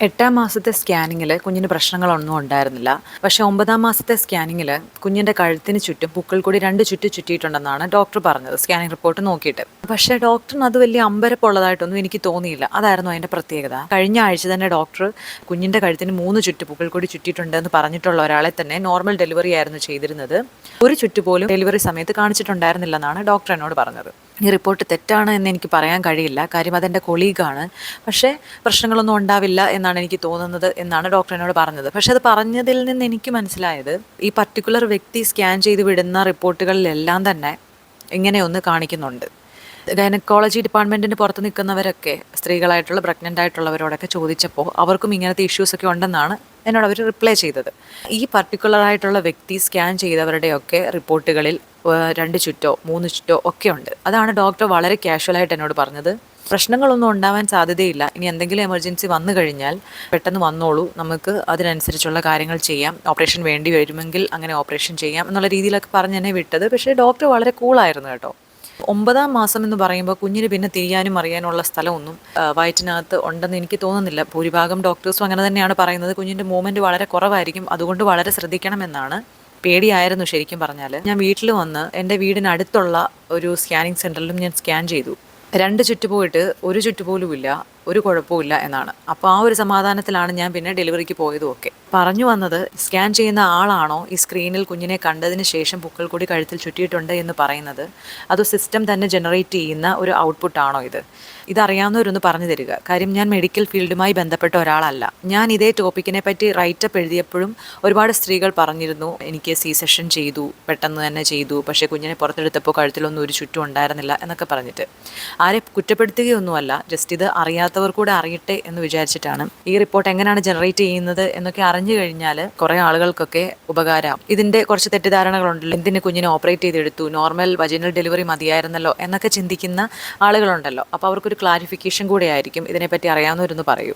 8ാം മാസത്തെ സ്കാനിങ്ങിൽ കുഞ്ഞിന് പ്രശ്നങ്ങളൊന്നും ഉണ്ടായിരുന്നില്ല. പക്ഷേ 9ാം മാസത്തെ സ്കാനിങ്ങിൽ കുഞ്ഞിൻ്റെ കഴുത്തിന് ചുറ്റും പൊക്കിൾക്കൊടി 2 ചുറ്റിയിട്ടുണ്ടെന്നാണ് ഡോക്ടർ പറഞ്ഞത് സ്കാനിങ് റിപ്പോർട്ട് നോക്കിയിട്ട്. പക്ഷേ ഡോക്ടറിന് അത് വലിയ അമ്പരപ്പുള്ളതായിട്ടൊന്നും എനിക്ക് തോന്നിയില്ല. അതായിരുന്നു അതിൻ്റെ പ്രത്യേകത. കഴിഞ്ഞ ആഴ്ച തന്നെ ഡോക്ടർ കുഞ്ഞിൻ്റെ കഴുത്തിന് 3 ചുറ്റ് പൊക്കിൾക്കൊടി ചുറ്റിയിട്ടുണ്ടെന്ന് പറഞ്ഞിട്ടുള്ള ഒരാളെ തന്നെ നോർമൽ ഡെലിവറി ആയിരുന്നു ചെയ്തിരുന്നത്. ഒരു ചുറ്റ് പോലും ഡെലിവറി സമയത്ത് കാണിച്ചിട്ടുണ്ടായിരുന്നില്ലെന്നാണ് ഡോക്ടർ എന്നോട് പറഞ്ഞത്. ഈ റിപ്പോർട്ട് തെറ്റാണ് എന്ന് എനിക്ക് പറയാൻ കഴിയില്ല. കാര്യം അതെൻ്റെ കൊളീഗാണ്. പക്ഷേ പ്രശ്നങ്ങളൊന്നും ഉണ്ടാവില്ല എന്നാണ് എനിക്ക് തോന്നുന്നത് എന്നാണ് ഡോക്ടർ എന്നോട് പറഞ്ഞത്. പക്ഷെ അത് പറഞ്ഞതിൽ നിന്ന് എനിക്ക് മനസ്സിലായത് ഈ പർട്ടിക്കുലർ വ്യക്തി സ്കാൻ ചെയ്ത് വിടുന്ന റിപ്പോർട്ടുകളിലെല്ലാം തന്നെ ഇങ്ങനെയൊന്ന് കാണിക്കുന്നുണ്ട്. ഗൈനക്കോളജി ഡിപ്പാർട്ട്മെൻറ്റിന് പുറത്ത് നിൽക്കുന്നവരൊക്കെ സ്ത്രീകളായിട്ടുള്ള പ്രഗ്നൻ്റ് ആയിട്ടുള്ളവരോടൊക്കെ ചോദിച്ചപ്പോൾ അവർക്കും ഇങ്ങനത്തെ ഇഷ്യൂസൊക്കെ ഉണ്ടെന്നാണ് എന്നോട് അവർ റിപ്ലൈ ചെയ്തത്. ഈ പർട്ടിക്കുലറായിട്ടുള്ള വ്യക്തി സ്കാൻ ചെയ്തവരുടെയൊക്കെ റിപ്പോർട്ടുകളിൽ 2 ചുറ്റോ 3 ചുറ്റോ ഒക്കെ ഉണ്ട്. അതാണ് ഡോക്ടർ വളരെ കാഷ്വലായിട്ട് എന്നോട് പറഞ്ഞത്. പ്രശ്നങ്ങളൊന്നും ഉണ്ടാവാൻ സാധ്യതയില്ല. ഇനി എന്തെങ്കിലും എമർജൻസി വന്നു കഴിഞ്ഞാൽ പെട്ടെന്ന് വന്നോളൂ, നമുക്ക് അതിനനുസരിച്ചുള്ള കാര്യങ്ങൾ ചെയ്യാം, ഓപ്പറേഷൻ വേണ്ടി വരുമെങ്കിൽ അങ്ങനെ ഓപ്പറേഷൻ ചെയ്യാം എന്നുള്ള രീതിയിലൊക്കെ പറഞ്ഞ് എന്നെ വിട്ടത്. പക്ഷേ ഡോക്ടർ വളരെ കൂളായിരുന്നു കേട്ടോ. 9ാം മാസം എന്ന് പറയുമ്പോൾ കുഞ്ഞിന് പിന്നെ തിരിയാനും അറിയാനുള്ള സ്ഥലമൊന്നും വയറ്റിനകത്ത് ഉണ്ടെന്ന് എനിക്ക് തോന്നുന്നില്ല. ഭൂരിഭാഗം ഡോക്ടേഴ്സും അങ്ങനെ തന്നെയാണ് പറയുന്നത്. കുഞ്ഞിൻ്റെ മൂവ്മെൻറ്റ് വളരെ കുറവായിരിക്കും, അതുകൊണ്ട് വളരെ ശ്രദ്ധിക്കണമെന്നാണ്. പേടിയായിരുന്നു ശരിക്കും പറഞ്ഞാൽ. ഞാൻ വീട്ടിൽ വന്ന് എൻ്റെ വീടിനടുത്തുള്ള ഒരു സ്കാനിങ് സെൻറ്ററിലും ഞാൻ സ്കാൻ ചെയ്തു. 2 ചുറ്റ് പോയിട്ട് 1 ചുറ്റ് പോലുമില്ല, ഒരു കുഴപ്പമില്ല എന്നാണ്. അപ്പോൾ ആ ഒരു സമാധാനത്തിലാണ് ഞാൻ പിന്നെ ഡെലിവറിക്ക് പോയതും ഒക്കെ. പറഞ്ഞു വന്നത്, സ്കാൻ ചെയ്യുന്ന ആളാണോ ഈ സ്ക്രീനിൽ കുഞ്ഞിനെ കണ്ടതിന് ശേഷം പൊക്കിൾക്കൊടി കഴുത്തിൽ ചുറ്റിയിട്ടുണ്ട് എന്ന് പറയുന്നത്, അതോ സിസ്റ്റം തന്നെ ജനറേറ്റ് ചെയ്യുന്ന ഒരു ഔട്ട്പുട്ടാണോ ഇത്? ഇതറിയാവുന്നവരൊന്ന് പറഞ്ഞു തരിക. കാര്യം ഞാൻ മെഡിക്കൽ ഫീൽഡുമായി ബന്ധപ്പെട്ട ഒരാളല്ല. ഞാൻ ഇതേ ടോപ്പിക്കിനെ പറ്റി റൈറ്റപ്പ് എഴുതിയപ്പോഴും ഒരുപാട് സ്ത്രീകൾ പറഞ്ഞിരുന്നു, എനിക്ക് സി സെഷൻ ചെയ്തു, പെട്ടെന്ന് തന്നെ ചെയ്തു, പക്ഷേ കുഞ്ഞിനെ പുറത്തെടുത്തപ്പോൾ കഴുത്തിലൊന്നും ഒരു ചുറ്റും ഉണ്ടായിരുന്നില്ല എന്നൊക്കെ പറഞ്ഞിട്ട്. ആരെ കുറ്റപ്പെടുത്തുകയൊന്നുമല്ല, ജസ്റ്റ് ഇത് അറിയാത്തവർ കൂടെ അറിയട്ടെ എന്ന് വിചാരിച്ചിട്ടാണ്. ഈ റിപ്പോർട്ട് എങ്ങനെയാണ് ജനറേറ്റ് ചെയ്യുന്നത് എന്നൊക്കെ അറിഞ്ഞു കഴിഞ്ഞാൽ കുറേ ആളുകൾക്കൊക്കെ ഉപകാരം. ഇതിൻ്റെ കുറച്ച് തെറ്റിദ്ധാരണകളുണ്ടല്ലോ, എന്തിന് കുഞ്ഞിനെ ഓപ്പറേറ്റ് ചെയ്തെടുത്തു, നോർമൽ വജൈനൽ ഡെലിവറി മതിയായിരുന്നല്ലോ എന്നൊക്കെ ചിന്തിക്കുന്ന ആളുകളുണ്ടല്ലോ. അപ്പോൾ അവർക്കൊരു ക്ലാരിഫിക്കേഷൻ കൂടെ ആയിരിക്കും. ഇതിനെപ്പറ്റി അറിയാവുന്നവരൊന്ന് പറയൂ.